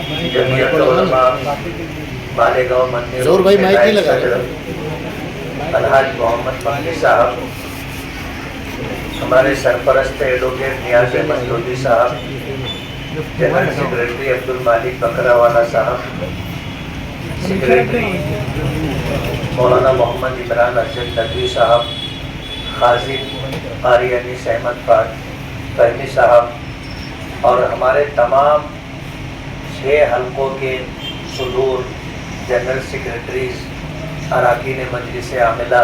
جمعیت علماء مالیگاؤں منیر زور بھائی مائک نہیں لگا صدر الحاج محمد مکی صاحب، ہمارے سرپرست ایڈوکیٹ نیاز احمد لودھی صاحب، جنرل سیکریٹری عبدالمالک بکراوالا صاحب، سیکریٹری مولانا محمد عمران ارشد ندوی صاحب، خازن قاری انیس احمد فہمی صاحب، اور ہمارے تمام 6 حلقوں کے صدور، جنرل سیکریٹریز، اراکین مجلس عاملہ،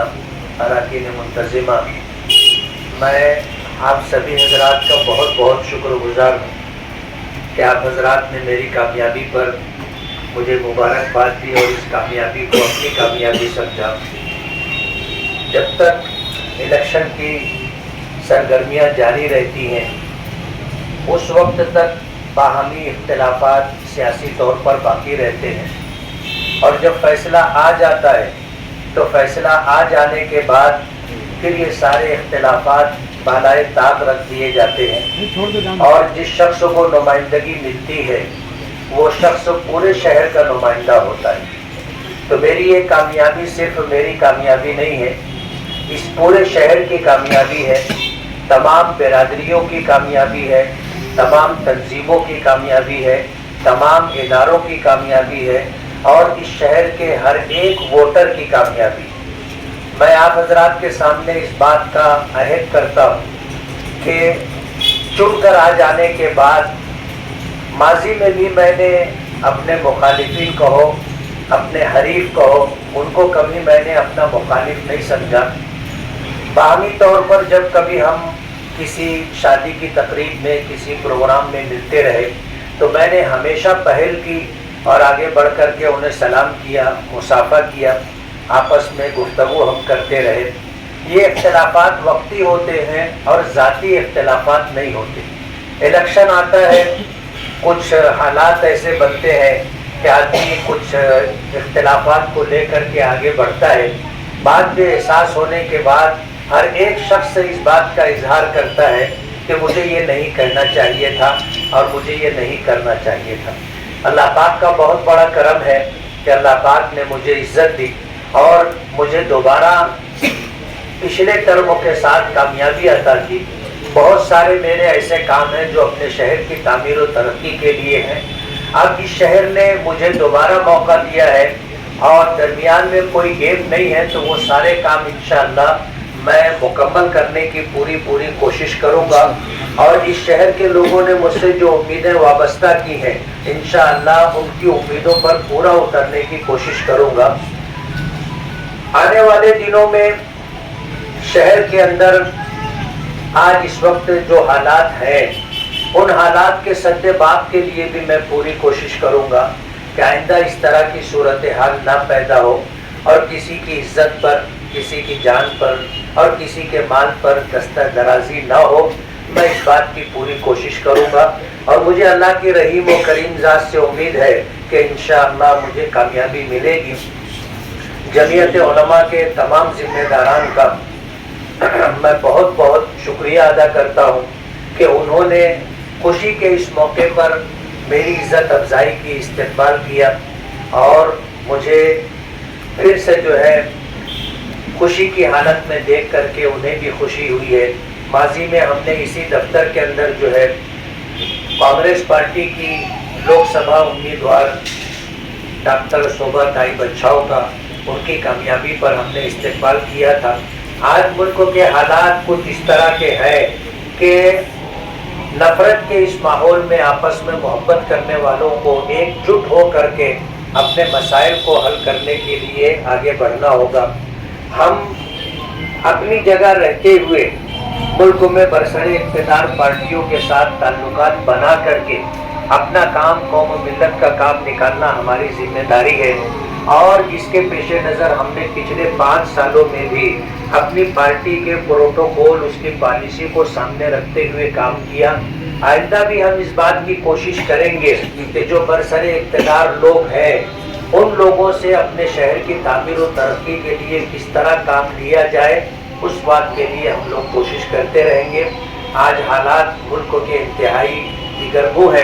اراکین منتظمہ، میں آپ سبھی حضرات کا بہت بہت شکر گزار ہوں کہ آپ حضرات نے میری کامیابی پر مجھے مبارکباد دی اور اس کامیابی کو اپنی کامیابی سمجھا۔ جب تک الیکشن کی سرگرمیاں جاری رہتی ہیں اس وقت تک باہمی اختلافات سیاسی طور پر باقی رہتے ہیں، اور جب فیصلہ آ جاتا ہے تو فیصلہ آ جانے کے بعد پھر یہ سارے اختلافات بالائے طاق رکھ دیے جاتے ہیں، اور جس شخص کو نمائندگی ملتی ہے وہ شخص پورے شہر کا نمائندہ ہوتا ہے۔ تو میری یہ کامیابی صرف میری کامیابی نہیں ہے، اس پورے شہر کی کامیابی ہے، تمام برادریوں کی کامیابی ہے، تمام تنظیموں کی کامیابی ہے، تمام اداروں کی کامیابی ہے، اور اس شہر کے ہر ایک ووٹر کی کامیابی۔ میں آپ حضرات کے سامنے اس بات کا عہد کرتا ہوں کہ چن کر آ جانے کے بعد ماضی میں بھی میں نے اپنے مخالفین کہو، اپنے حریف کہو، ان کو کبھی میں نے اپنا مخالف نہیں سمجھا۔ باہمی طور پر جب کبھی ہم کسی شادی کی تقریب میں، کسی پروگرام میں ملتے رہے تو میں نے ہمیشہ پہل کی اور آگے بڑھ کر کے انہیں سلام کیا، مصافحہ کیا، آپس میں گفتگو ہم کرتے رہے۔ یہ اختلافات وقتی ہوتے ہیں اور ذاتی اختلافات نہیں ہوتے۔ الیکشن آتا ہے، کچھ حالات ایسے بنتے ہیں کہ آدمی کچھ اختلافات کو لے کر کے آگے بڑھتا ہے، بعد میں احساس ہونے کے بعد ہر ایک شخص اس بات کا اظہار کرتا ہے کہ مجھے یہ نہیں کہنا چاہیے تھا اور مجھے یہ نہیں کرنا چاہیے تھا۔ اللہ پاک کا بہت بڑا کرم ہے کہ اللہ پاک نے مجھے عزت دی اور مجھے دوبارہ پچھلے ٹرموں کے ساتھ کامیابی عطا کی۔ بہت سارے میرے ایسے کام ہیں جو اپنے شہر کی تعمیر و ترقی کے لیے ہیں۔ اب اس شہر نے مجھے دوبارہ موقع دیا ہے اور درمیان میں کوئی گیپ نہیں ہے، تو وہ سارے کام انشاءاللہ میں مکمل کرنے کی پوری کوشش کروں گا، اور اس شہر کے لوگوں نے مجھ سے جو امیدیں وابستہ کی ہیں انشاءاللہ ان کی امیدوں پر پورا اترنے کی کوشش کروں گا۔ آنے والے دنوں میں شہر کے اندر آج اس وقت جو حالات ہیں ان حالات کے سد باب کے لیے بھی میں پوری کوشش کروں گا کہ آئندہ اس طرح کی صورتحال نہ پیدا ہو اور کسی کی عزت پر، کسی کی جان پر اور کسی کے مال پر دستہ درازی نہ ہو۔ میں اس بات کی پوری کوشش کروں گا، اور مجھے اللہ کی رحیم و کریم ذات سے امید ہے کہ انشاءاللہ مجھے کامیابی ملے گی۔ جمعیت علماء کے تمام ذمہ داران کا میں بہت شکریہ ادا کرتا ہوں کہ انہوں نے خوشی کے اس موقع پر میری عزت افزائی کی، استقبال کیا، اور مجھے پھر سے جو ہے خوشی کی حالت میں دیکھ کر کے انہیں بھی خوشی ہوئی ہے۔ ماضی میں ہم نے اسی دفتر کے اندر جو ہے کانگریس پارٹی کی لوک سبھا امیدوار ڈاکٹر شوبھا تائی بچھاؤ کا، ان کی کامیابی پر ہم نے استقبال کیا تھا۔ آج ملک کے حالات کچھ اس طرح کے ہیں کہ نفرت کے اس ماحول میں آپس میں محبت کرنے والوں کو ایک جٹ ہو کر کے اپنے مسائل کو حل کرنے کے لیے آگے بڑھنا ہوگا۔ ہم اپنی جگہ رہتے ہوئے ملک میں برسر اقتدار پارٹیوں کے ساتھ تعلقات بنا کر کے اپنا کام، قوم و ملت کا کام نکالنا ہماری ذمہ داری ہے، اور اس کے پیش نظر ہم نے پچھلے 5 سالوں میں بھی اپنی پارٹی کے پروٹوکول، اس کی پالیسی کو سامنے رکھتے ہوئے کام کیا۔ آئندہ بھی ہم اس بات کی کوشش کریں گے کہ جو برسر اقتدار لوگ ہیں ان لوگوں سے اپنے شہر کی تعمیر و ترقی کے لیے کس طرح کام لیا جائے، اس بات کے لیے ہم لوگ کوشش کرتے رہیں گے۔ آج حالات ملک کے انتہائی دیگرگوں ہے،